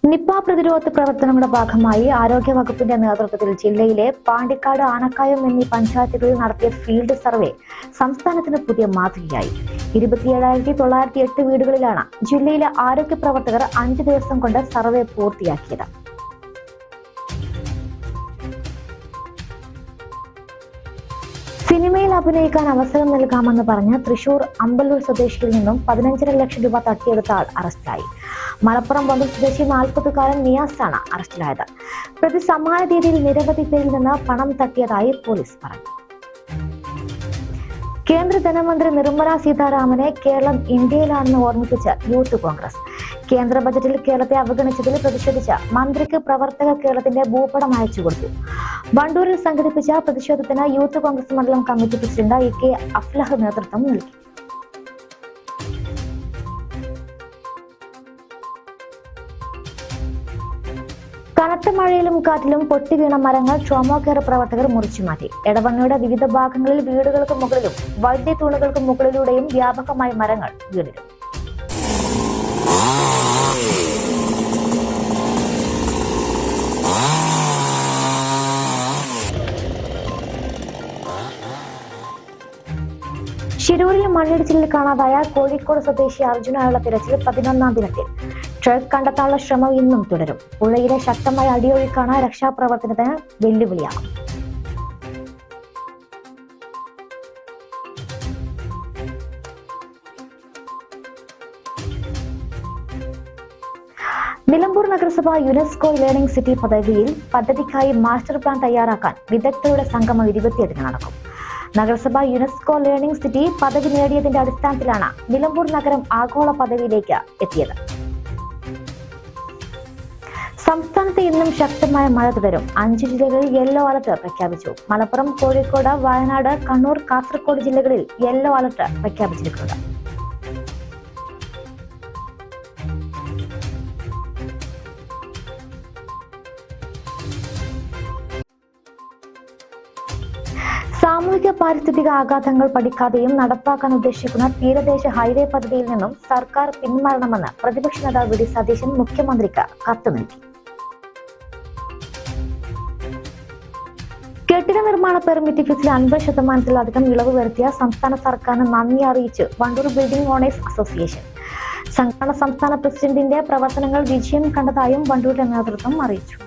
Nipah പ്രതിരോധ പ്രവർത്തനങ്ങളുടെ ഭാഗമായി ആരോഗ്യവകുപ്പിന്റെ നേതൃത്വത്തിൽ ജില്ലയിലെ പാണ്ടിക്കാട്, ആനക്കായം എന്നീ പഞ്ചായത്തുകളിൽ നടത്തിയ ഫീൽഡ് സർവേ സംസ്ഥാനത്തിന് പുതിയ മാതൃകയായി. 27,908 വീടുകളിലാണ് ജില്ലയിലെ ആരോഗ്യ പ്രവർത്തകർ 5 ദിവസം കൊണ്ട് സർവേ പൂർത്തിയാക്കിയത്. സിനിമയിൽ അഭിനയിക്കാൻ അവസരം നൽകാമെന്ന് പറഞ്ഞ് തൃശൂർ അമ്പലൂർ സ്വദേശിയിൽ നിന്നും 15.5 ലക്ഷം രൂപ തട്ടിയെടുത്ത ആൾ അറസ്റ്റിലായി. മലപ്പുറം വണ്ടൂർ സ്വദേശി 40-കാരൻ നിയാസാണ് അറസ്റ്റിലായത്. പ്രതി സമാന രീതിയിൽ നിരവധി പേരിൽ നിന്ന് പണം തട്ടിയതായി പോലീസ് പറഞ്ഞു. കേന്ദ്ര ധനമന്ത്രി നിർമ്മല സീതാരാമനെ കേരളം ഇന്ത്യയിലാണെന്ന് ഓർമ്മിപ്പിച്ച് യൂത്ത് കോൺഗ്രസ്. കേന്ദ്ര ബജറ്റിൽ കേരളത്തെ അവഗണിച്ചതിൽ പ്രതിഷേധിച്ച് മന്ത്രിക്ക് പ്രവർത്തക കേരളത്തിന്റെ ഭൂപടം അയച്ചു കൊടുത്തു. വണ്ടൂരിൽ സംഘടിപ്പിച്ച പ്രതിഷേധത്തിന് യൂത്ത് കോൺഗ്രസ് മണ്ഡലം committee president E K Aflah നേതൃത്വം നൽകി. കനത്ത മഴയിലും കാറ്റിലും പൊട്ടിവീണ മരങ്ങൾ ട്രോമോ കെയർ പ്രവർത്തകർ മുറിച്ചുമാറ്റി. എടവണ്ണയുടെ വിവിധ ഭാഗങ്ങളിൽ വീടുകൾക്ക് മുകളിലും വൈദ്യുതി തൂണുകൾക്ക് മുകളിലൂടെയും വ്യാപകമായി മരങ്ങൾ വീണിരുന്നു. ശിരൂരിൽ മണ്ണിടിച്ചിലിൽ കാണാതായ കോഴിക്കോട് സ്വദേശി അർജുനായുള്ള തിരച്ചിൽ 11ാം ദിനത്തിൽ. ട്രക്ക് കണ്ടെത്താനുള്ള ശ്രമം ഇന്നും തുടരും. പുഴയിലെ ശക്തമായ അടിയൊഴുക്കാണ് രക്ഷാപ്രവർത്തനത്തിന് വെല്ലുവിളിയാകും. നിലമ്പൂർ നഗരസഭ യുനെസ്കോ ലേണിംഗ് സിറ്റി പദ്ധതിക്കായി മാസ്റ്റർ പ്ലാൻ തയ്യാറാക്കാൻ വിദഗ്ധരുടെ സംഗമം 28-ന് നടക്കും. നഗരസഭ യുനെസ്കോ ലേണിംഗ് സിറ്റി പദവി നേടിയതിന്റെ അടിസ്ഥാനത്തിലാണ് നിലമ്പൂർ നഗരം ആഗോള പദവിയിലേക്ക് എത്തിയത്. സംസ്ഥാനത്ത് ഇന്നും ശക്തമായ മഴ തുടരും. 5 ജില്ലകളിൽ യെല്ലോ അലർട്ട് പ്രഖ്യാപിച്ചു. മലപ്പുറം, കോഴിക്കോട്, വയനാട്, കണ്ണൂർ, കാസർഗോഡ് ജില്ലകളിൽ യെല്ലോ അലർട്ട് പ്രഖ്യാപിച്ചിട്ടുണ്ട്. സാമൂഹിക പാരിസ്ഥിതിക ആഘാതങ്ങൾ പഠിക്കാതെയും നടപ്പാക്കാൻ ഉദ്ദേശിക്കുന്ന തീരദേശ ഹൈവേ പദ്ധതിയിൽ നിന്നും സർക്കാർ പിന്മാറണമെന്ന് പ്രതിപക്ഷ നേതാവ് വി ഡി സതീശൻ മുഖ്യമന്ത്രിക്ക് കത്ത് നൽകി. കെട്ടിട നിർമ്മാണ പെർമിറ്റ് ഫീസിൽ 50% ഇളവ് വരുത്തിയ സംസ്ഥാന സർക്കാരിന് നന്ദി അറിയിച്ച് വണ്ടൂർ ബിൽഡിംഗ് ഓണേഴ്സ് അസോസിയേഷൻ. സംസ്ഥാന പ്രസിഡന്റിന്റെ പ്രവർത്തനങ്ങൾ വിജയം കണ്ടതായും വണ്ടൂരിലെ നേതൃത്വം അറിയിച്ചു.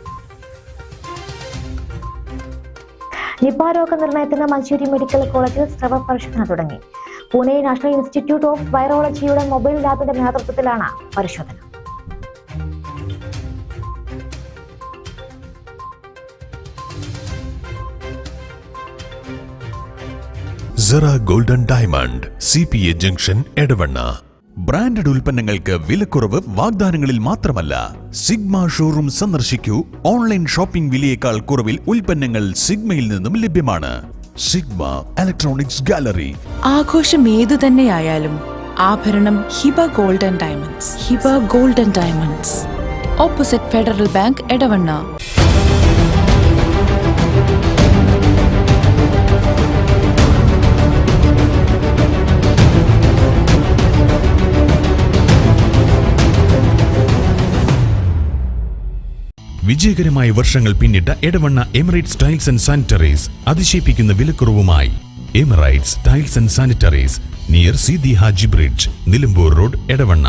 നിപ രോഗനിർണയത്തിന് മഞ്ചേരി മെഡിക്കൽ കോളേജിൽ സ്രവ പരിശോധന തുടങ്ങി. പൂനെ നാഷണൽ ഇൻസ്റ്റിറ്റ്യൂട്ട് ഓഫ് വൈറോളജിയുടെ മൊബൈൽ ലാബിന്റെ നേതൃത്വത്തിലാണ് പരിശോധന. സെറ Golden Diamond, CPA junction, Edavanna. Branded ഉൽപ്പന്നങ്ങൾക്ക് വിലക്കുറവ് വാഗ്ദാനങ്ങളിൽ മാത്രമല്ല, സിഗ്മ ഷോറൂം സന്ദർശിക്കൂ. ഓൺലൈൻ ഷോപ്പിംഗ് വിലയേക്കാൾ കുറവിൽ ഉൽപ്പന്നങ്ങൾ സിഗ്മയിൽ നിന്നും ലഭ്യമാണ്. Sigma Electronics Gallery. ആഘോഷം ഏതു തന്നെയായാലും ആഭരണം Hiba Golden Diamonds. Hiba Golden Diamonds, opposite Federal Bank, Edavanna. വിജയകരമായ വർഷങ്ങൾ പിന്നിട്ട Edavanna Emirates Tiles and Sanitaries അതിശയിപ്പിക്കുന്ന വിലക്കുറവുമായി. Emirates Tiles and Sanitaries, near Seethi Haji bridge, Nilambur road, Edavanna.